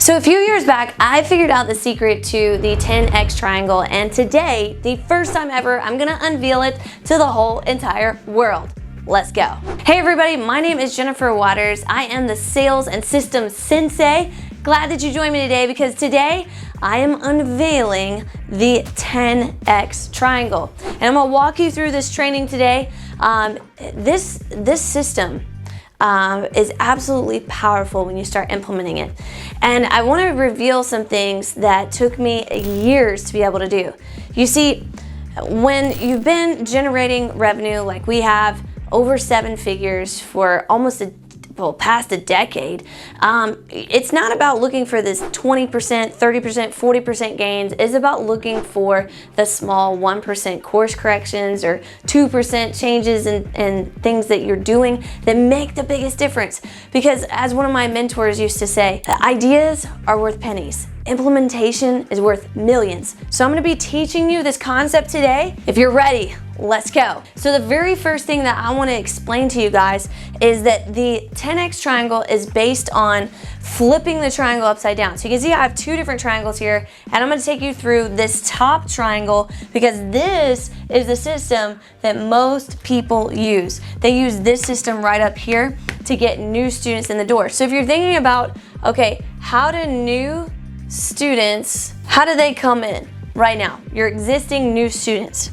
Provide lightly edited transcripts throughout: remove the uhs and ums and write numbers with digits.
So a few years back, I figured out the secret to the 10x triangle, and today, the first time ever, I'm gonna unveil it to the whole entire world. Let's go. Hey everybody, my name is Jennifer Waters. I am the Sales and Systems Sensei. Glad that you joined me today because today I am unveiling the 10x triangle. And I'm gonna walk you through this training today. This system is absolutely powerful when you start implementing it. And I want to reveal some things that took me years to be able to do. You see, when you've been generating revenue like we have, over 7 figures for almost past a decade, it's not about looking for this 20%, 30%, 40% gains. It's about looking for the small 1% course corrections or 2% changes in things that you're doing that make the biggest difference. Because as one of my mentors used to say, ideas are worth pennies. Implementation is worth millions. So I'm gonna be teaching you this concept today. If you're ready, let's go. So the very first thing that I wanna explain to you guys is that the 10x triangle is based on flipping the triangle upside down. So you can see I have 2 different triangles here, and I'm gonna take you through this top triangle because this is the system that most people use. They use this system right up here to get new students in the door. So if you're thinking about, okay, how do new students, how do they come in right now? Your existing new students.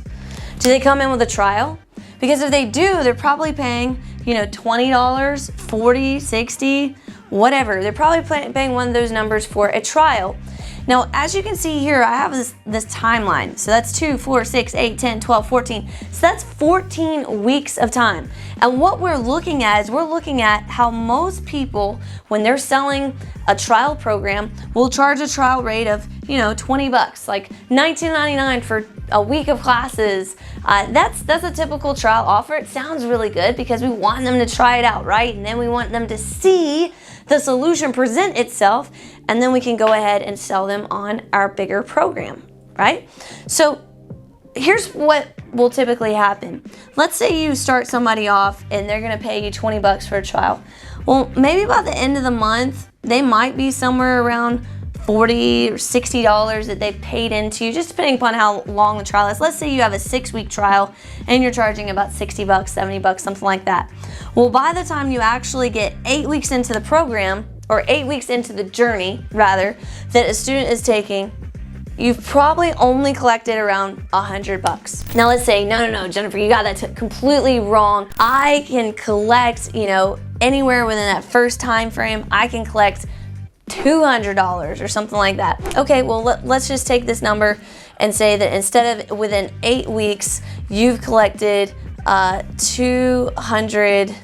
Do they come in with a trial? Because if they do, they're probably paying, $20, $40, $60, whatever. They're probably paying one of those numbers for a trial. Now, as you can see here, I have this timeline. So that's 2, 4, 6, 8, 10, 12, 14. So that's 14 weeks of time. And what we're looking at is we're looking at how most people, when they're selling a trial program, will charge a trial rate of, $20, like $19.99 for a week of classes. That's a typical trial offer. It sounds really good because we want them to try it out, right? And then we want them to see the solution present itself, and then we can go ahead and sell them on our bigger program, right? So here's what will typically happen. Let's say you start somebody off and they're gonna pay you $20 for a trial. Well, maybe by the end of the month, they might be somewhere around $40 or $60 that they've paid into, just depending upon how long the trial is. Let's say you have a 6-week trial and you're charging about $60, $70, something like that. Well, by the time you actually get 8 weeks into the program, or 8 weeks into the journey, rather, that a student is taking, you've probably only collected around $100. Now let's say, no, Jennifer, you got that completely wrong. I can collect, anywhere within that first time frame, I can collect $200 or something like that. Okay, well, let's just take this number and say that instead of within 8 weeks, you've collected $200.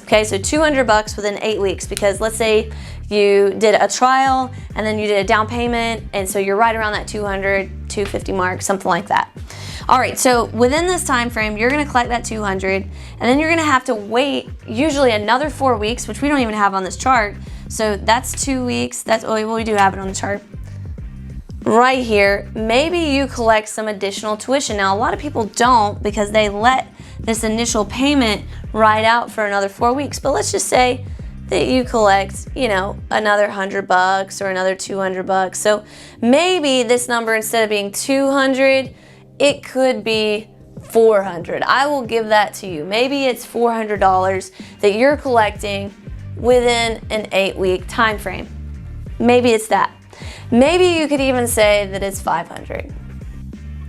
Okay, so $200 within 8 weeks, because let's say you did a trial and then you did a down payment, and so you're right around that $200, $250 mark, something like that. All right, so within this time frame, you're gonna collect that $200, and then you're gonna have to wait usually another 4 weeks, which we don't even have on this chart. So that's 2 weeks. We do have it on the chart right here. Maybe you collect some additional tuition. Now, a lot of people don't because they let this initial payment ride out for another 4 weeks. But let's just say that you collect, another $100 or another $200. So maybe this number, instead of being 200, it could be 400. I will give that to you. Maybe it's $400 that you're collecting within an 8-week time frame. Maybe it's that. Maybe you could even say that it's 500.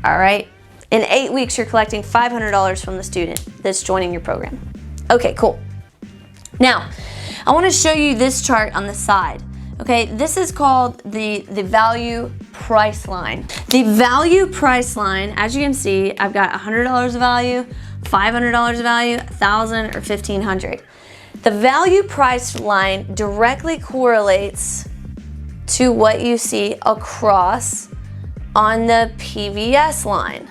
All right? In 8 weeks, you're collecting $500 from the student that's joining your program. Okay, cool. Now, I want to show you this chart on the side. Okay, this is called the value price line. The value price line, as you can see, I've got $100 of value, $500 of value, $1,000 or $1,500. The value price line directly correlates to what you see across on the PVS line.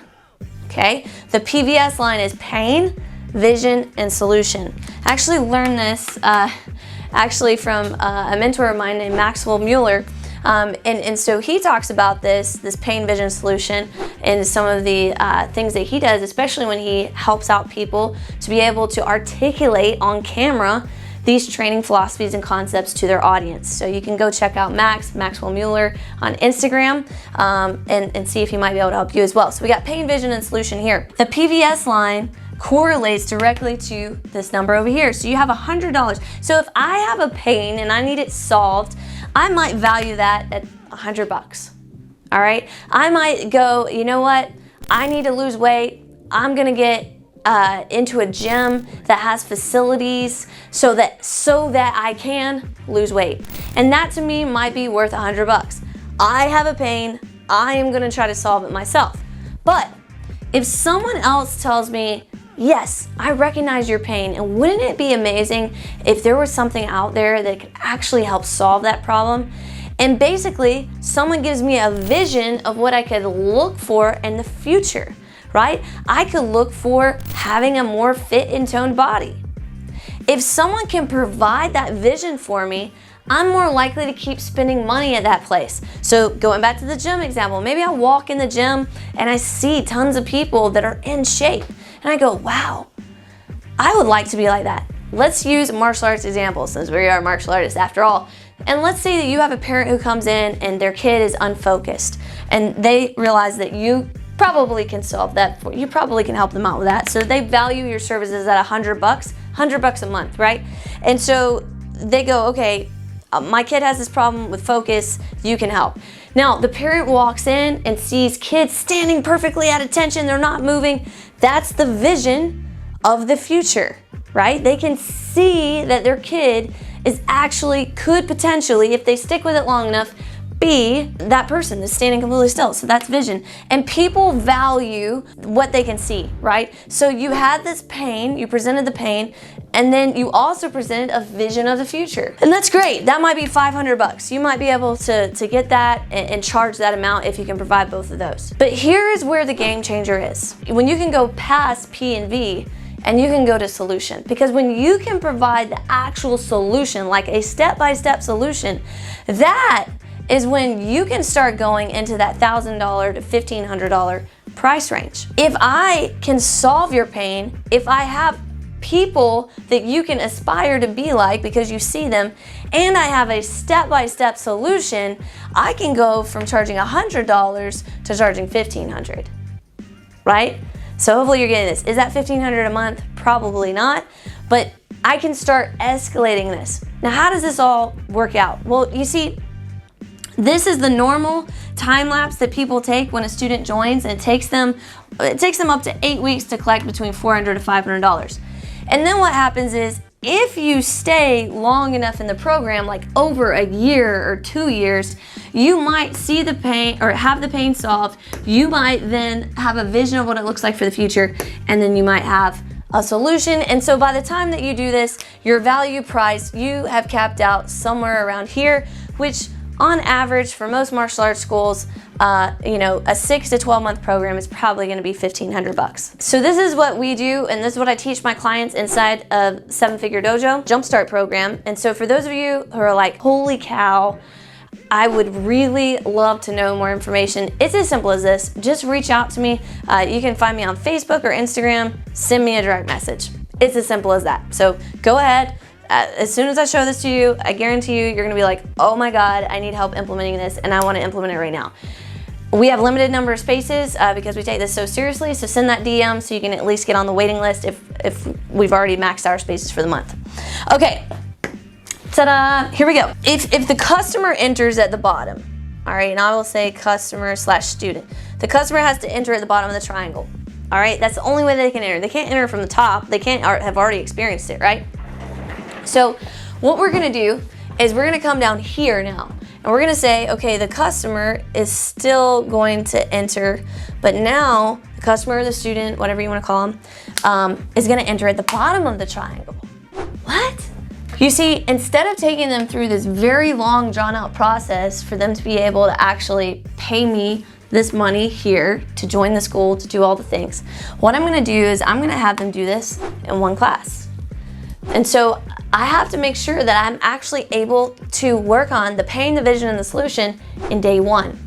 Okay, the PVS line is pain, vision, and solution. I actually learned this from a mentor of mine named Maxwell Mueller. And so he talks about this pain vision solution and some of the things that he does, especially when he helps out people to be able to articulate on camera these training philosophies and concepts to their audience. So you can go check out Maxwell Mueller on Instagram, and see if he might be able to help you as well. So we got pain, vision, and solution here. The PVS line correlates directly to this number over here. So you have $100. So if I have a pain and I need it solved, I might value that at $100. All right. I might go, you know what? I need to lose weight. I'm gonna get into a gym that has facilities so that I can lose weight. And that to me might be worth $100. I have a pain. I am gonna try to solve it myself. But if someone else tells me, yes, I recognize your pain, and wouldn't it be amazing if there was something out there that could actually help solve that problem? And basically, someone gives me a vision of what I could look for in the future, right? I could look for having a more fit and toned body. If someone can provide that vision for me, I'm more likely to keep spending money at that place. So going back to the gym example, maybe I walk in the gym and I see tons of people that are in shape, and I go, wow, I would like to be like that. Let's use martial arts examples, since we are martial artists after all. And let's say that you have a parent who comes in and their kid is unfocused, and they realize that you probably can solve that for you. Probably can help them out with that. So they value your services at $100 a month, right? And so they go, okay, my kid has this problem with focus, you can help. Now, the parent walks in and sees kids standing perfectly at attention, they're not moving. That's the vision of the future, right? They can see that their kid is actually, could potentially, if they stick with it long enough, be that person that's standing completely still. So that's vision. And people value what they can see, right? So you had this pain, you presented the pain, and then you also presented a vision of the future. And that's great. That might be $500. You might be able to get that and charge that amount if you can provide both of those. But here is where the game changer is. When you can go past P and V, and you can go to solution. Because when you can provide the actual solution, like a step-by-step solution, that is when you can start going into that $1,000 to $1,500 price range. If I can solve your pain, if I have people that you can aspire to be like because you see them, and I have a step-by-step solution, I can go from charging $100 to charging $1,500, right? So hopefully you're getting this. Is that $1,500 a month? Probably not, but I can start escalating this. Now, how does this all work out? Well, you see, this is the normal time lapse that people take when a student joins, and it takes them up to 8 weeks to collect between $400 to $500. And then what happens is, if you stay long enough in the program, like over a year or 2 years, you might see the pain or have the pain solved. You might then have a vision of what it looks like for the future, and then you might have a solution. And so by the time that you do this, your value price, you have capped out somewhere around here, which on average for most martial arts schools, a 6 to 12 month program is probably going to be $1,500. So this is what we do, and this is what I teach my clients inside of 7-Figure Dojo Jumpstart program. And so for those of you who are like, holy cow, I would really love to know more information, it's as simple as this. Just reach out to me. You can find me on Facebook or Instagram. Send me a direct message. It's as simple as that. So go ahead. As soon as I show this to you, I guarantee you, you're gonna be like, oh my God, I need help implementing this, and I wanna implement it right now. We have limited number of spaces because we take this so seriously, so send that DM so you can at least get on the waiting list if we've already maxed our spaces for the month. Okay, ta-da, here we go. If the customer enters at the bottom, all right, and I will say customer/student, the customer has to enter at the bottom of the triangle, all right? That's the only way they can enter. They can't enter from the top. They can't have already experienced it, right? So what we're gonna do is we're gonna come down here now, and we're gonna say, okay, the customer is still going to enter, but now the customer or the student, whatever you wanna call them, is gonna enter at the bottom of the triangle. What? You see, instead of taking them through this very long, drawn out process for them to be able to actually pay me this money here to join the school, to do all the things, what I'm gonna do is I'm gonna have them do this in one class. And so I have to make sure that I'm actually able to work on the pain, the vision, and the solution in day one.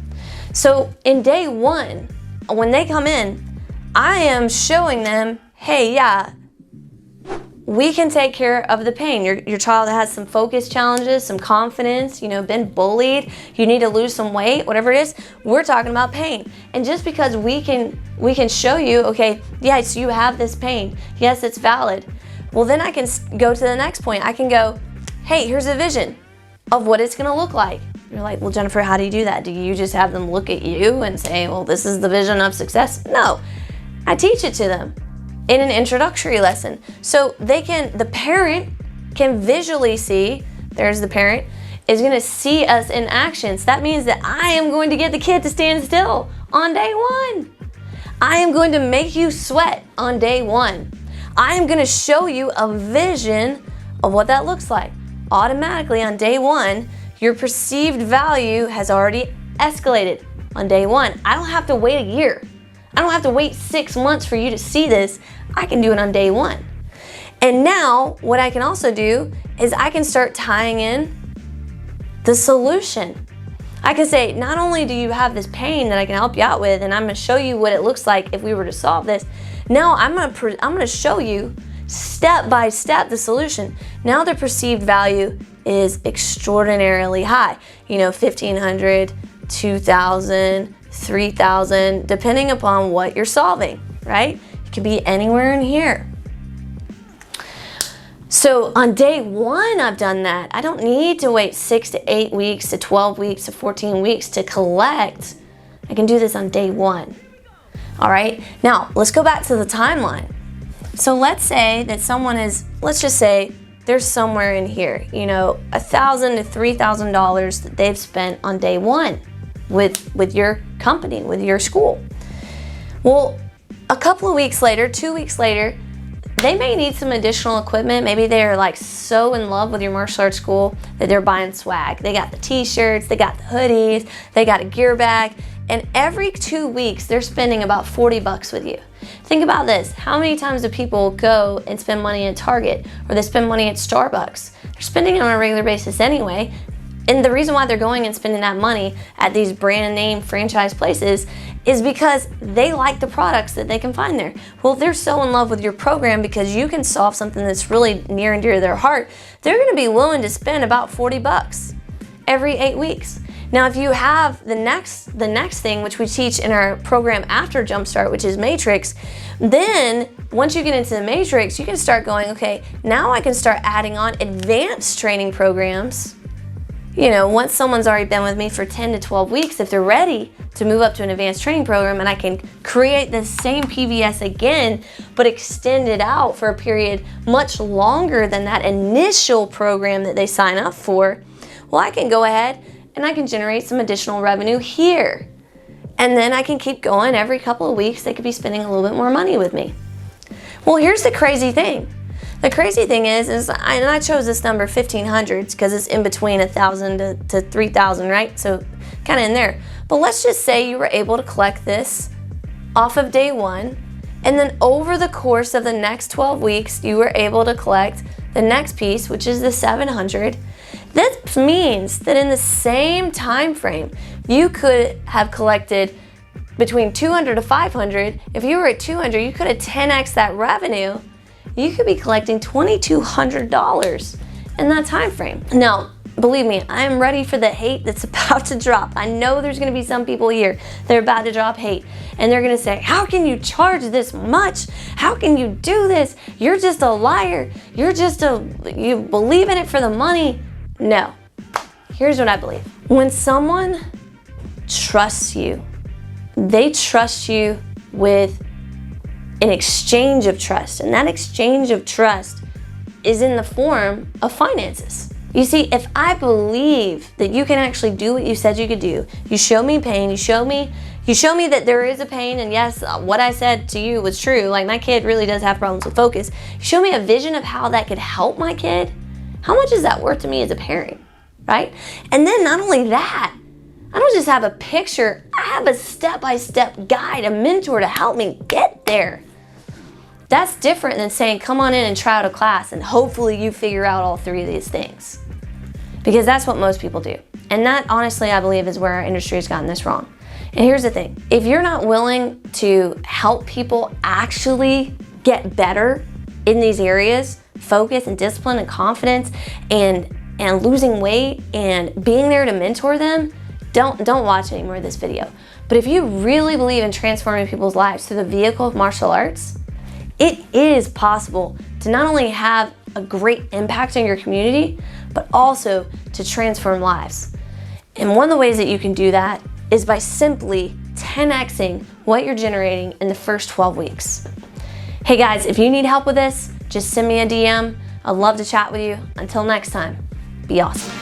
So in day one, when they come in, I am showing them, hey, yeah, we can take care of the pain. Your child has some focus challenges, some confidence, been bullied, you need to lose some weight, whatever it is, we're talking about pain. And just because we can show you, okay, yes, you have this pain, yes, it's valid, well, then I can go to the next point. I can go, hey, here's a vision of what it's gonna look like. You're like, well, Jennifer, how do you do that? Do you just have them look at you and say, well, this is the vision of success? No, I teach it to them in an introductory lesson. So the parent can visually see, there's the parent, is gonna see us in action. So that means that I am going to get the kid to stand still on day one. I am going to make you sweat on day one. I am gonna show you a vision of what that looks like. Automatically on day one, your perceived value has already escalated on day one. I don't have to wait a year. I don't have to wait 6 months for you to see this. I can do it on day one. And now what I can also do is I can start tying in the solution. I can say, not only do you have this pain that I can help you out with, and I'm gonna show you what it looks like if we were to solve this, now I'm gonna show you step by step the solution. Now the perceived value is extraordinarily high. $1,500, $2,000, $3,000, depending upon what you're solving, right? It could be anywhere in here. So on day one, I've done that. I don't need to wait 6 to 8 weeks to 12 weeks to 14 weeks to collect. I can do this on day one. All right, now let's go back to the timeline. So let's say that let's just say they're somewhere in here, $1,000 to $3,000 that they've spent on day one with your company, with your school. Well, a couple of weeks later, 2 weeks later, they may need some additional equipment. Maybe they're like so in love with your martial arts school that they're buying swag. They got the t-shirts, they got the hoodies, they got a gear bag, and every 2 weeks they're spending about $40 with you. Think about this. How many times do people go and spend money at Target or they spend money at Starbucks? They're spending it on a regular basis anyway. And the reason why they're going and spending that money at these brand name franchise places is because they like the products that they can find there. Well, if they're so in love with your program because you can solve something that's really near and dear to their heart, they're gonna be willing to spend about $40 every 8 weeks. Now, if you have the next thing, which we teach in our program after Jumpstart, which is Matrix, then once you get into the Matrix, you can start going, okay, now I can start adding on advanced training programs. Once someone's already been with me for 10 to 12 weeks, if they're ready to move up to an advanced training program, and I can create the same PVS again, but extend it out for a period much longer than that initial program that they sign up for, well, I can go ahead and I can generate some additional revenue here. And then I can keep going every couple of weeks. They could be spending a little bit more money with me. Well, here's the crazy thing. The crazy thing is I chose this number 1,500 because it's in between 1,000 to 3,000, right? So kind of in there. But let's just say you were able to collect this off of day one, and then over the course of the next 12 weeks, you were able to collect the next piece, which is the 700. This means that in the same time frame, you could have collected between 200 to 500. If you were at 200, you could have 10x that revenue. You could be collecting $2,200 in that time frame. Now, believe me, I am ready for the hate that's about to drop. I know there's gonna be some people here that are about to drop hate, and they're gonna say, how can you charge this much? How can you do this? You're just a liar. You believe in it for the money. No, here's what I believe. When someone trusts you, they trust you with an exchange of trust, and that exchange of trust is in the form of finances. You see, if I believe that you can actually do what you said you could do, you show me pain, you show me that there is a pain, and yes, what I said to you was true, like my kid really does have problems with focus. You show me a vision of how that could help my kid, how much is that worth to me as a parent, right? And then not only that, I don't just have a picture, I have a step-by-step guide, a mentor to help me get there. That's different than saying, come on in and try out a class and hopefully you figure out all three of these things. Because that's what most people do. And that, honestly, I believe is where our industry has gotten this wrong. And here's the thing. If you're not willing to help people actually get better in these areas, focus and discipline and confidence and losing weight and being there to mentor them, don't watch any more of this video. But if you really believe in transforming people's lives through the vehicle of martial arts, it is possible to not only have a great impact on your community, but also to transform lives. And one of the ways that you can do that is by simply 10xing what you're generating in the first 12 weeks. Hey guys, if you need help with this, just send me a DM. I'd love to chat with you. Until next time, be awesome.